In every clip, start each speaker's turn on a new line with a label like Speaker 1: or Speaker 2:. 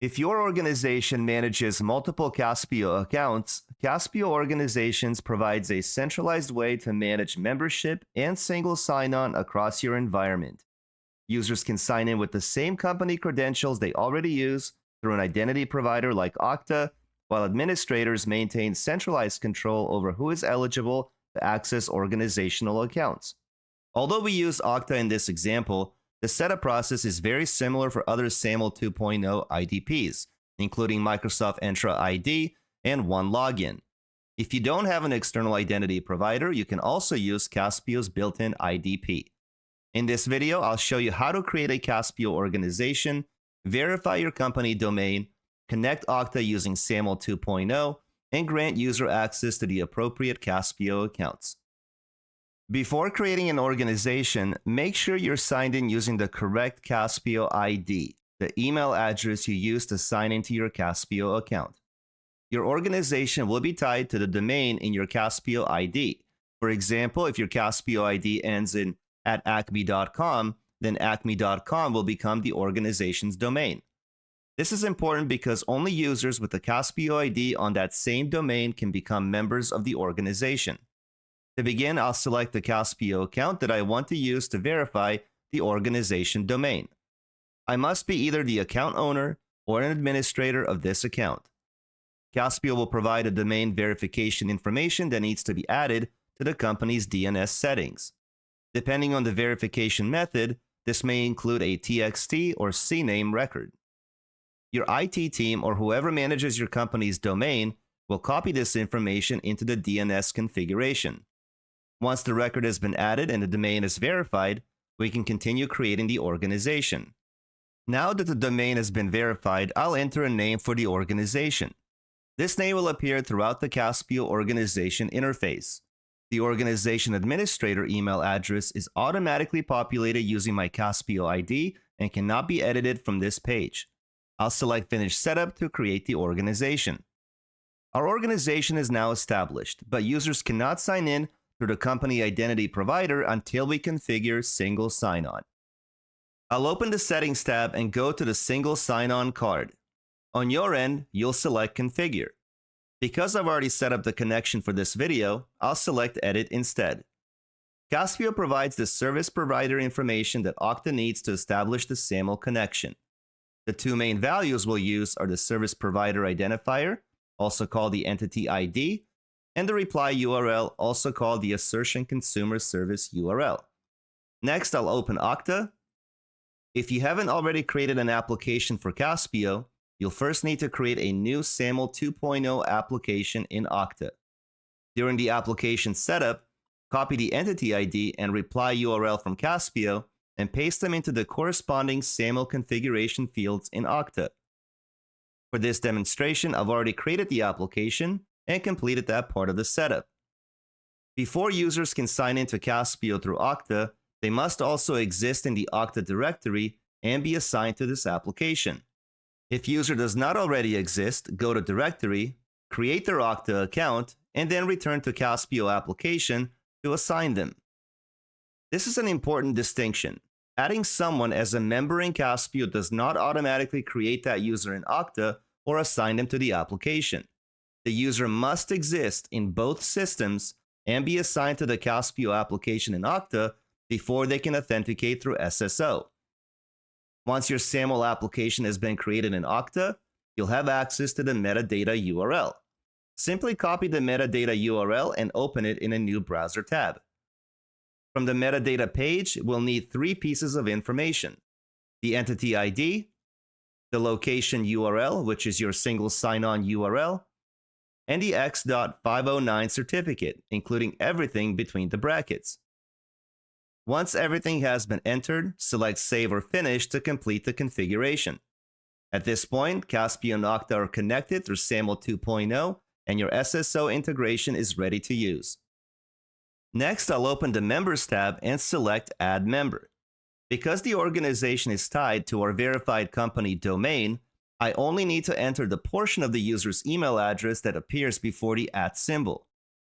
Speaker 1: If your organization manages multiple Caspio accounts, Caspio Organizations provides a centralized way to manage membership and single sign-on across your environment. Users can sign in with the same company credentials they already use through an identity provider like Okta, while administrators maintain centralized control over who is eligible to access organizational accounts. Although we use Okta in this example, the setup process is very similar for other SAML 2.0 IDPs, including Microsoft Entra ID and OneLogin. If you don't have an external identity provider, you can also use Caspio's built-in IDP. In this video, I'll show you how to create a Caspio organization, verify your company domain, connect Okta using SAML 2.0, and grant user access to the appropriate Caspio accounts. Before creating an organization, make sure you're signed in using the correct Caspio ID, the email address you use to sign into your Caspio account. Your organization will be tied to the domain in your Caspio ID. For example, if your Caspio ID ends in @acme.com, then acme.com will become the organization's domain. This is important because only users with the Caspio ID on that same domain can become members of the organization. To begin, I'll select the Caspio account that I want to use to verify the organization domain. I must be either the account owner or an administrator of this account. Caspio will provide a domain verification information that needs to be added to the company's DNS settings. Depending on the verification method, this may include a TXT or CNAME record. Your IT team or whoever manages your company's domain will copy this information into the DNS configuration. Once the record has been added and the domain is verified, we can continue creating the organization. Now that the domain has been verified, I'll enter a name for the organization. This name will appear throughout the Caspio organization interface. The organization administrator email address is automatically populated using my Caspio ID and cannot be edited from this page. I'll select Finish Setup to create the organization. Our organization is now established, but users cannot sign in through the company identity provider until we configure single sign-on. I'll open the Settings tab and go to the single sign-on card. On your end, you'll select Configure. Because I've already set up the connection for this video, I'll select Edit instead. Caspio provides the service provider information that Okta needs to establish the SAML connection. The two main values we'll use are the service provider identifier, also called the entity ID, and the reply URL, also called the assertion consumer service URL. Next, I'll open Okta. If you haven't already created an application for Caspio, you'll first need to create a new SAML 2.0 application in Okta. During the application setup, copy the entity ID and reply URL from Caspio and paste them into the corresponding SAML configuration fields in Okta. For this demonstration, I've already created the application and completed that part of the setup. Before users can sign into Caspio through Okta, they must also exist in the Okta directory and be assigned to this application. If user does not already exist, go to Directory, create their Okta account, and then return to Caspio application to assign them. This is an important distinction. Adding someone as a member in Caspio does not automatically create that user in Okta or assign them to the application. The user must exist in both systems and be assigned to the Caspio application in Okta before they can authenticate through SSO. Once your SAML application has been created in Okta, you'll have access to the metadata URL. Simply copy the metadata URL and open it in a new browser tab. From the metadata page, we'll need three pieces of information: the entity ID, the location URL, which is your single sign-on URL, and the X.509 certificate, including everything between the brackets. Once everything has been entered, select Save or Finish to complete the configuration. At this point, Caspio and Okta are connected through SAML 2.0, and your SSO integration is ready to use. Next, I'll open the Members tab and select Add Member. Because the organization is tied to our verified company domain, I only need to enter the portion of the user's email address that appears before the @ symbol.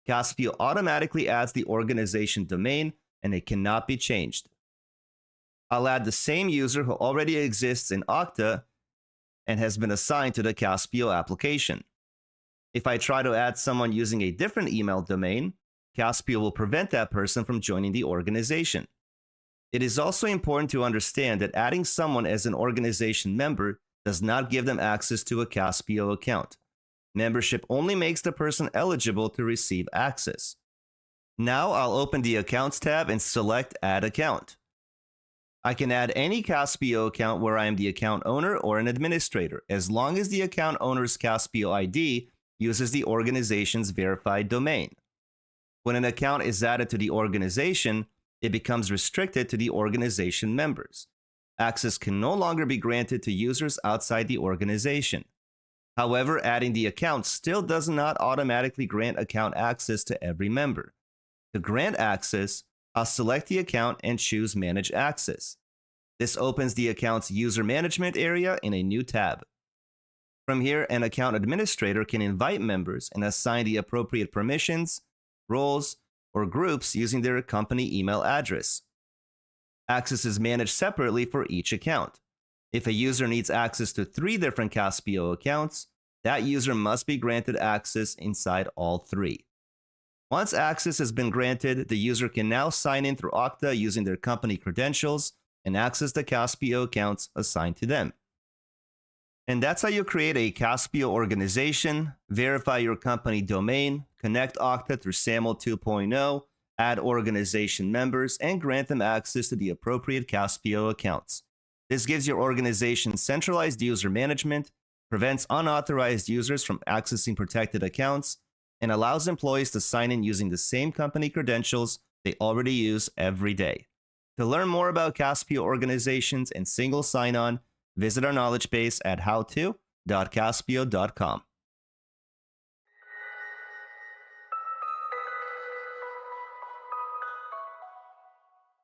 Speaker 1: Caspio automatically adds the organization domain, and it cannot be changed. I'll add the same user who already exists in Okta and has been assigned to the Caspio application. If I try to add someone using a different email domain, Caspio will prevent that person from joining the organization. It is also important to understand that adding someone as an organization member does not give them access to a Caspio account. Membership only makes the person eligible to receive access. Now I'll open the Accounts tab and select Add Account. I can add any Caspio account where I am the account owner or an administrator, as long as the account owner's Caspio ID uses the organization's verified domain. When an account is added to the organization, it becomes restricted to the organization members. Access can no longer be granted to users outside the organization. However, adding the account still does not automatically grant account access to every member. To grant access, I'll select the account and choose Manage Access. This opens the account's user management area in a new tab. From here, an account administrator can invite members and assign the appropriate permissions, roles, or groups using their company email address. Access is managed separately for each account. If a user needs access to 3 different Caspio accounts, that user must be granted access inside all 3. Once access has been granted, the user can now sign in through Okta using their company credentials and access the Caspio accounts assigned to them. And that's how you create a Caspio organization, verify your company domain, connect Okta through SAML 2.0, add organization members, and grant them access to the appropriate Caspio accounts. This gives your organization centralized user management, prevents unauthorized users from accessing protected accounts, and allows employees to sign in using the same company credentials they already use every day. To learn more about Caspio organizations and single sign-on, visit our knowledge base at howto.caspio.com.